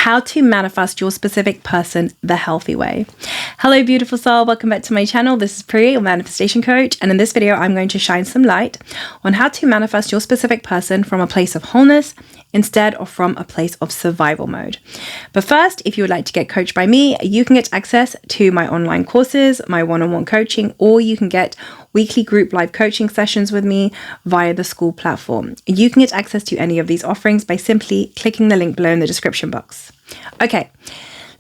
how to manifest your specific person the healthy way. Hello, beautiful soul. Welcome back to my channel. This is Priya, your manifestation coach. And in this video, I'm going to shine some light on how to manifest your specific person from a place of wholeness instead of from a place of survival mode. But first, if you would like to get coached by me, you can get access to my online courses, my one-on-one coaching, or you can get weekly group live coaching sessions with me via the school platform. You can get access to any of these offerings by simply clicking the link below in the description box. Okay,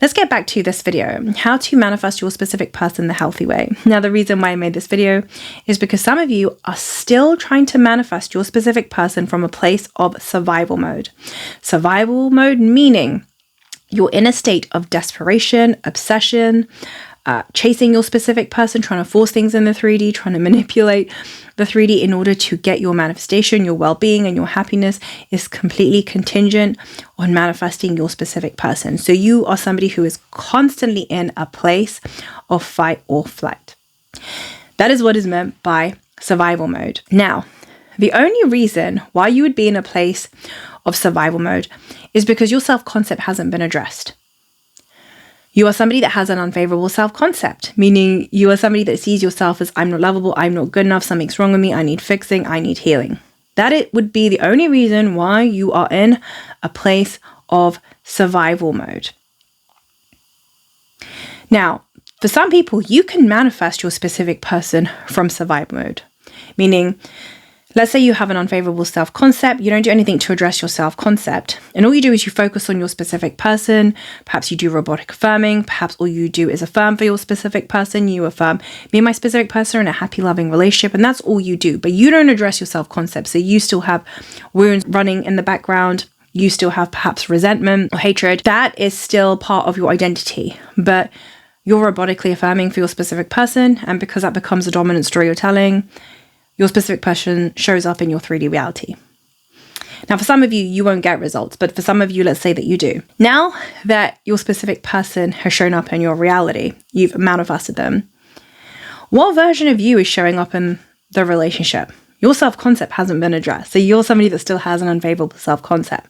let's get back to this video, how to manifest your specific person the healthy way. Now, the reason why I made this video is because some of you are still trying to manifest your specific person from a place of survival mode. Survival mode meaning you're in a state of desperation, obsession, chasing your specific person, trying to force things in the 3D, trying to manipulate the 3D in order to get your manifestation, your well-being, and your happiness is completely contingent on manifesting your specific person. So you are somebody who is constantly in a place of fight or flight. That is what is meant by survival mode. Now, the only reason why you would be in a place of survival mode is because your self-concept hasn't been addressed. You are somebody that has an unfavorable self-concept, meaning you are somebody that sees yourself as I'm not lovable, I'm not good enough, something's wrong with me, I need fixing, I need healing. That it would be the only reason why you are in a place of survival mode. Now, for some people, you can manifest your specific person from survival mode, meaning let's say you have an unfavorable self-concept, you don't do anything to address your self-concept, and all you do is you focus on your specific person. Perhaps you do robotic affirming, perhaps all you do is affirm for your specific person. You affirm, me and my specific person are in a happy, loving relationship, and that's all you do, but you don't address your self-concept. So you still have wounds running in the background, you still have perhaps resentment or hatred. That is still part of your identity, but you're robotically affirming for your specific person, and because that becomes a dominant story you're telling, your specific person shows up in your 3D reality. Now, for some of you, you won't get results, but for some of you, let's say that you do. Now that your specific person has shown up in your reality, you've manifested them, what version of you is showing up in the relationship? Your self-concept hasn't been addressed. So you're somebody that still has an unfavorable self-concept.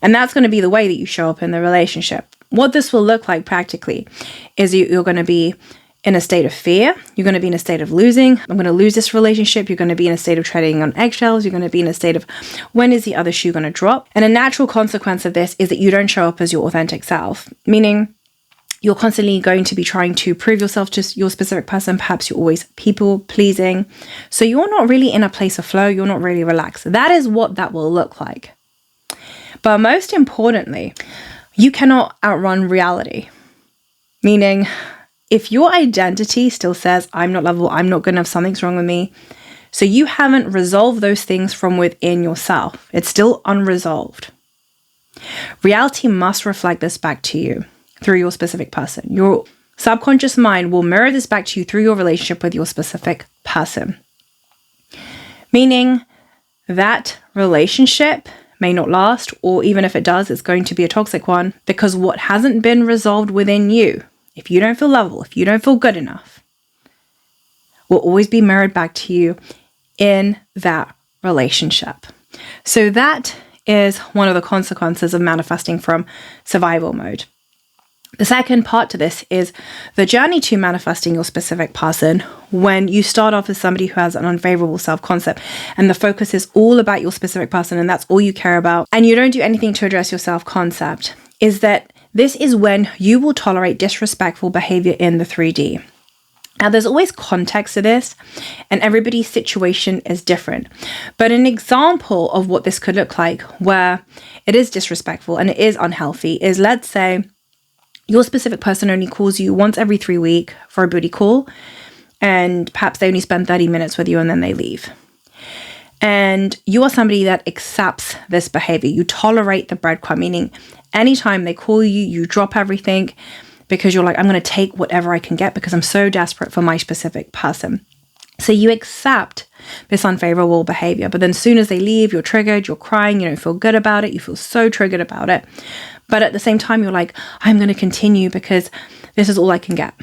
And that's going to be the way that you show up in the relationship. What this will look like practically is you're going to be in a state of fear. You're going to be in a state of losing. I'm going to lose this relationship. You're going to be in a state of treading on eggshells. You're going to be in a state of when is the other shoe going to drop? And a natural consequence of this is that you don't show up as your authentic self, meaning you're constantly going to be trying to prove yourself to your specific person. Perhaps you're always people pleasing. So you're not really in a place of flow. You're not really relaxed. That is what that will look like. But most importantly, you cannot outrun reality, meaning if your identity still says, I'm not lovable, I'm not good enough, something's wrong with me, so you haven't resolved those things from within yourself, it's still unresolved. Reality must reflect this back to you through your specific person. Your subconscious mind will mirror this back to you through your relationship with your specific person. Meaning that relationship may not last, or even if it does, it's going to be a toxic one because what hasn't been resolved within you, if you don't feel lovable, if you don't feel good enough, will always be mirrored back to you in that relationship. So that is one of the consequences of manifesting from survival mode. The second part to this is the journey to manifesting your specific person when you start off as somebody who has an unfavorable self-concept and the focus is all about your specific person and that's all you care about and you don't do anything to address your self-concept, is that this is when you will tolerate disrespectful behavior in the 3D. Now, there's always context to this, and everybody's situation is different. But an example of what this could look like where it is disrespectful and it is unhealthy is, let's say, your specific person only calls you once every 3 weeks for a booty call, and perhaps they only spend 30 minutes with you and then they leave. And you are somebody that accepts this behavior. You tolerate the breadcrumb, meaning anytime they call you, you drop everything because you're like, I'm going to take whatever I can get because I'm so desperate for my specific person. So you accept this unfavorable behavior, but then as soon as they leave, you're triggered, you're crying, you don't feel good about it, you feel so triggered about it. But at the same time, you're like, I'm going to continue because this is all I can get.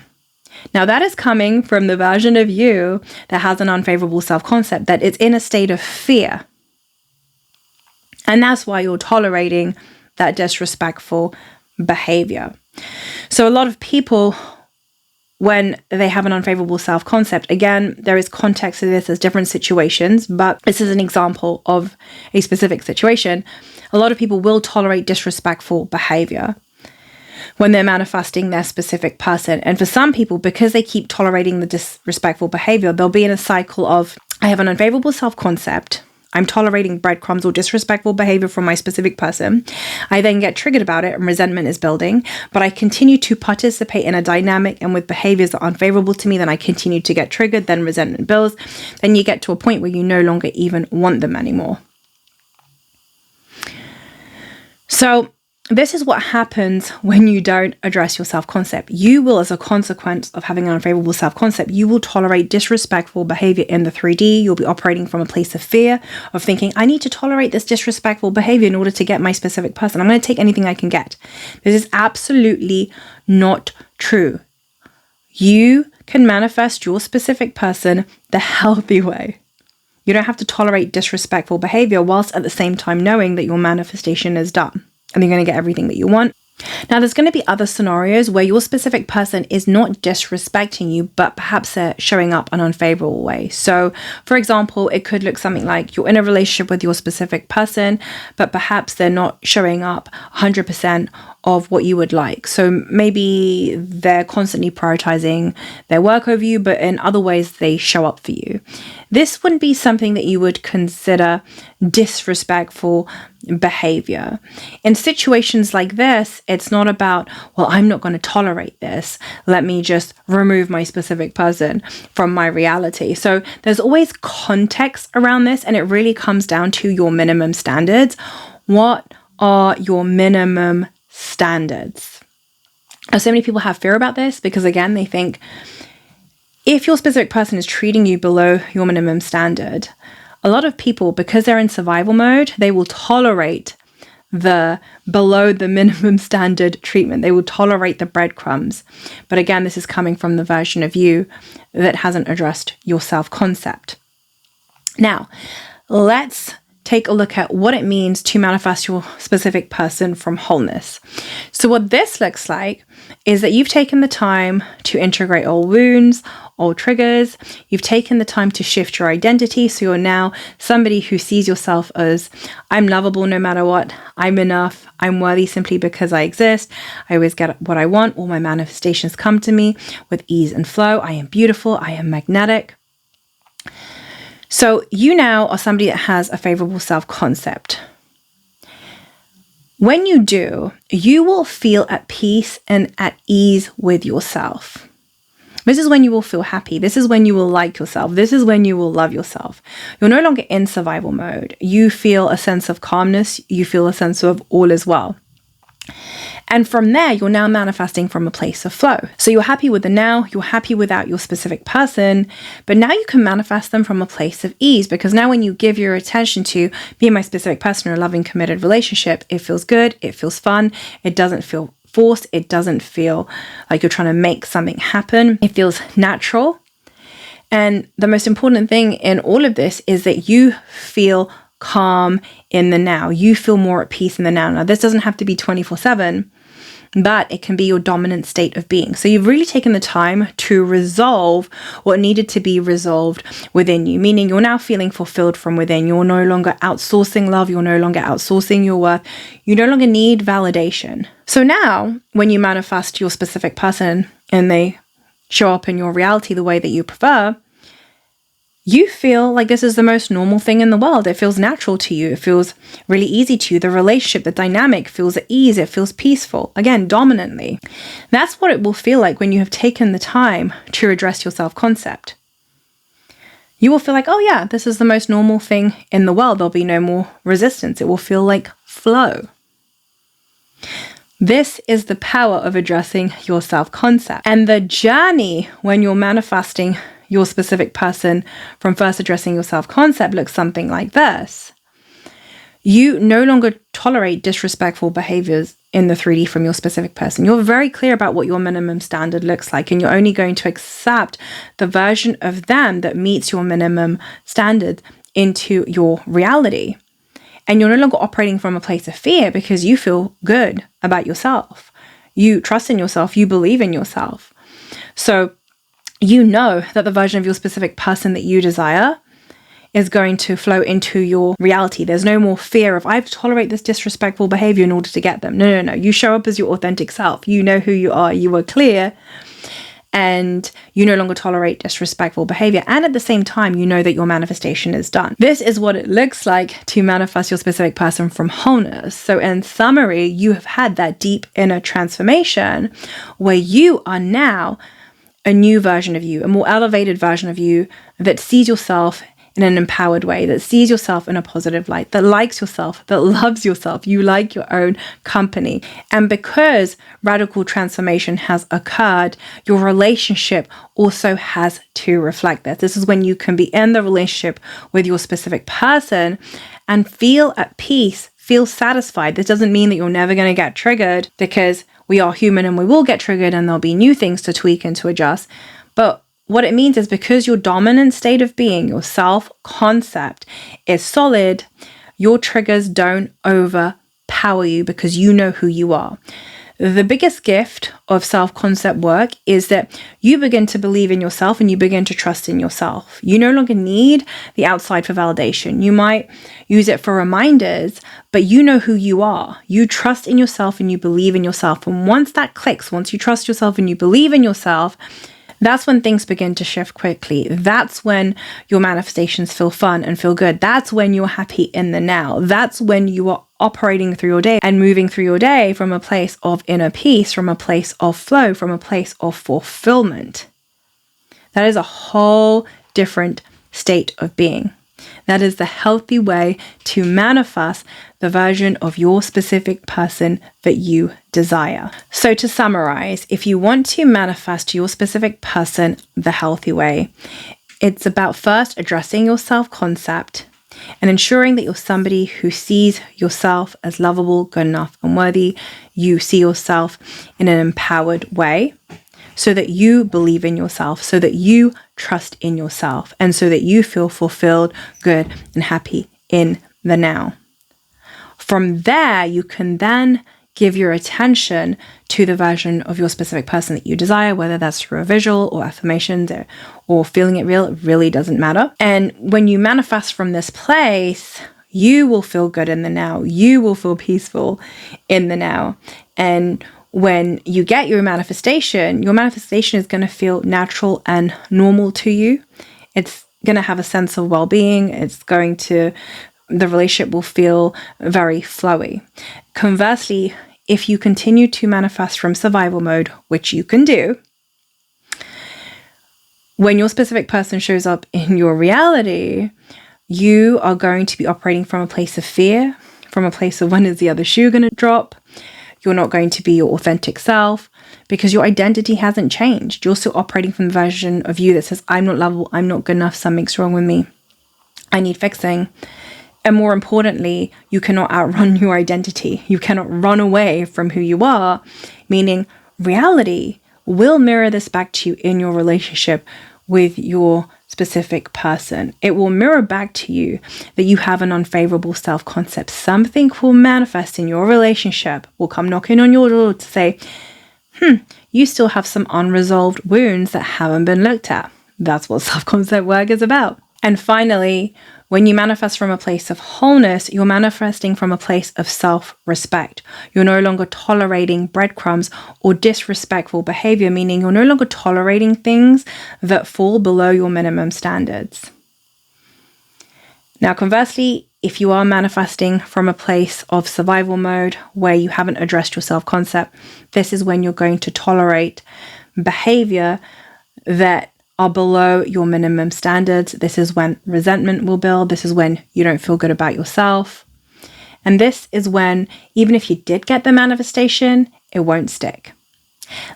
Now that is coming from the version of you that has an unfavorable self-concept, that it's in a state of fear. And that's why you're tolerating that disrespectful behavior. So a lot of people, when they have an unfavorable self-concept, again, there is context to this, there's different situations, but this is an example of a specific situation. A lot of people will tolerate disrespectful behavior when they're manifesting their specific person. And for some people, because they keep tolerating the disrespectful behavior, they'll be in a cycle of, I have an unfavorable self-concept, I'm tolerating breadcrumbs or disrespectful behavior from my specific person. I then get triggered about it and resentment is building, but I continue to participate in a dynamic and with behaviors that are unfavorable to me, then I continue to get triggered, then resentment builds. Then you get to a point where you no longer even want them anymore. So this is what happens when you don't address your self-concept. You will, as a consequence of having an unfavorable self-concept, you will tolerate disrespectful behavior in the 3D. You'll be operating from a place of fear, of thinking, I need to tolerate this disrespectful behavior in order to get my specific person. I'm going to take anything I can get. This is absolutely not true. You can manifest your specific person the healthy way. You don't have to tolerate disrespectful behavior whilst at the same time knowing that your manifestation is done. And you're going to get everything that you want. Now, there's going to be other scenarios where your specific person is not disrespecting you, but perhaps they're showing up an unfavorable way. So, for example, it could look something like you're in a relationship with your specific person, but perhaps they're not showing up 100% of what you would like. So maybe they're constantly prioritizing their work over you, but in other ways they show up for you. This wouldn't be something that you would consider disrespectful behavior. In situations like this, it's not about, well, I'm not going to tolerate this. Let me just remove my specific person from my reality. So there's always context around this, and it really comes down to your minimum standards. What are your minimum standards? So many people have fear about this because, again, they think if your specific person is treating you below your minimum standard, a lot of people, because they're in survival mode, they will tolerate the below the minimum standard treatment. They will tolerate the breadcrumbs. But again, this is coming from the version of you that hasn't addressed your self-concept. Now, let's take a look at what it means to manifest your specific person from wholeness. So what this looks like is that you've taken the time to integrate all wounds, all triggers. You've taken the time to shift your identity. So you're now somebody who sees yourself as, I'm lovable no matter what. I'm enough. I'm worthy simply because I exist. I always get what I want. All my manifestations come to me with ease and flow. I am beautiful. I am magnetic. So you now are somebody that has a favorable self-concept. When you do, you will feel at peace and at ease with yourself. This is when you will feel happy. This is when you will like yourself. This is when you will love yourself. You're no longer in survival mode. You feel a sense of calmness. You feel a sense of all is well. And from there, you're now manifesting from a place of flow. So you're happy with the now, you're happy without your specific person, but now you can manifest them from a place of ease, because now when you give your attention to being my specific person or a loving, committed relationship, it feels good, it feels fun, it doesn't feel forced, it doesn't feel like you're trying to make something happen, it feels natural. And the most important thing in all of this is that you feel calm in the now. You feel more at peace in the now. Now, this doesn't have to be 24/7, but it can be your dominant state of being. So you've really taken the time to resolve what needed to be resolved within you, meaning you're now feeling fulfilled from within. You're no longer outsourcing love. You're no longer outsourcing your worth. You no longer need validation. So now when you manifest your specific person and they show up in your reality the way that you prefer, you feel like this is the most normal thing in the world. It feels natural to you. It feels really easy to you. The relationship, the dynamic feels at ease. It feels peaceful. Again, dominantly. That's what it will feel like when you have taken the time to address your self-concept. You will feel like, oh yeah, this is the most normal thing in the world. There'll be no more resistance. It will feel like flow. This is the power of addressing your self-concept. And the journey when you're manifesting your specific person from first addressing your self-concept looks something like this. You no longer tolerate disrespectful behaviors in the 3D from your specific person. You're very clear about what your minimum standard looks like, and you're only going to accept the version of them that meets your minimum standard into your reality. And you're no longer operating from a place of fear because you feel good about yourself. You trust in yourself. You believe in yourself. So you know that the version of your specific person that you desire is going to flow into your reality. There's no more fear of, I have to tolerate this disrespectful behavior in order to get them. No. You show up as your authentic self. You know who you are. You are clear. And you no longer tolerate disrespectful behavior. And at the same time, you know that your manifestation is done. This is what it looks like to manifest your specific person from wholeness. So in summary, you have had that deep inner transformation where you are now a new version of you, a more elevated version of you that sees yourself in an empowered way, that sees yourself in a positive light, that likes yourself, that loves yourself. You like your own company. And because radical transformation has occurred, your relationship also has to reflect this. This is when you can be in the relationship with your specific person and feel at peace, feel satisfied. This doesn't mean that you're never going to get triggered, because we are human and we will get triggered and there'll be new things to tweak and to adjust. But what it means is, because your dominant state of being, your self-concept, is solid, your triggers don't overpower you because you know who you are. The biggest gift of self-concept work is that you begin to believe in yourself and you begin to trust in yourself. You no longer need the outside for validation. You might use it for reminders, but you know who you are. You trust in yourself and you believe in yourself. And once that clicks, once you trust yourself and you believe in yourself, that's when things begin to shift quickly. That's when your manifestations feel fun and feel good. That's when you're happy in the now. That's when you are operating through your day and moving through your day from a place of inner peace, from a place of flow, from a place of fulfillment. That is a whole different state of being. That is the healthy way to manifest the version of your specific person that you desire. So to summarize, if you want to manifest your specific person the healthy way, it's about first addressing your self-concept and ensuring that you're somebody who sees yourself as lovable, good enough, and worthy. You see yourself in an empowered way, so that you believe in yourself, so that you trust in yourself, and so that you feel fulfilled, good, and happy in the now. From there, you can then give your attention to the version of your specific person that you desire, whether that's through a visual or affirmations or feeling it real. It really doesn't matter. And when you manifest from this place, you will feel good in the now. You will feel peaceful in the now. And when you get your manifestation is going to feel natural and normal to you. It's going to have a sense of well-being. The relationship will feel very flowy. Conversely, if you continue to manifest from survival mode, which you can do, when your specific person shows up in your reality, you are going to be operating from a place of fear, from a place of when is the other shoe going to drop. You're not going to be your authentic self because your identity hasn't changed. You're still operating from the version of you that says, I'm not lovable, I'm not good enough, something's wrong with me, I need fixing. And more importantly, you cannot outrun your identity. You cannot run away from who you are, meaning reality will mirror this back to you in your relationship with your specific person. It will mirror back to you that you have an unfavorable self-concept. Something will manifest in your relationship, will come knocking on your door to say, you still have some unresolved wounds that haven't been looked at. That's what self-concept work is about. And finally, when you manifest from a place of wholeness, you're manifesting from a place of self-respect. You're no longer tolerating breadcrumbs or disrespectful behavior, meaning you're no longer tolerating things that fall below your minimum standards. Now, conversely, if you are manifesting from a place of survival mode where you haven't addressed your self-concept, this is when you're going to tolerate behavior that are below your minimum standards. This is when resentment will build. This is when you don't feel good about yourself. And this is when, even if you did get the manifestation, it won't stick.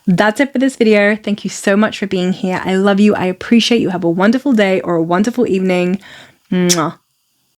That's it for this video. Thank you so much for being here. I love you. I appreciate you. Have a wonderful day or a wonderful evening. Mwah.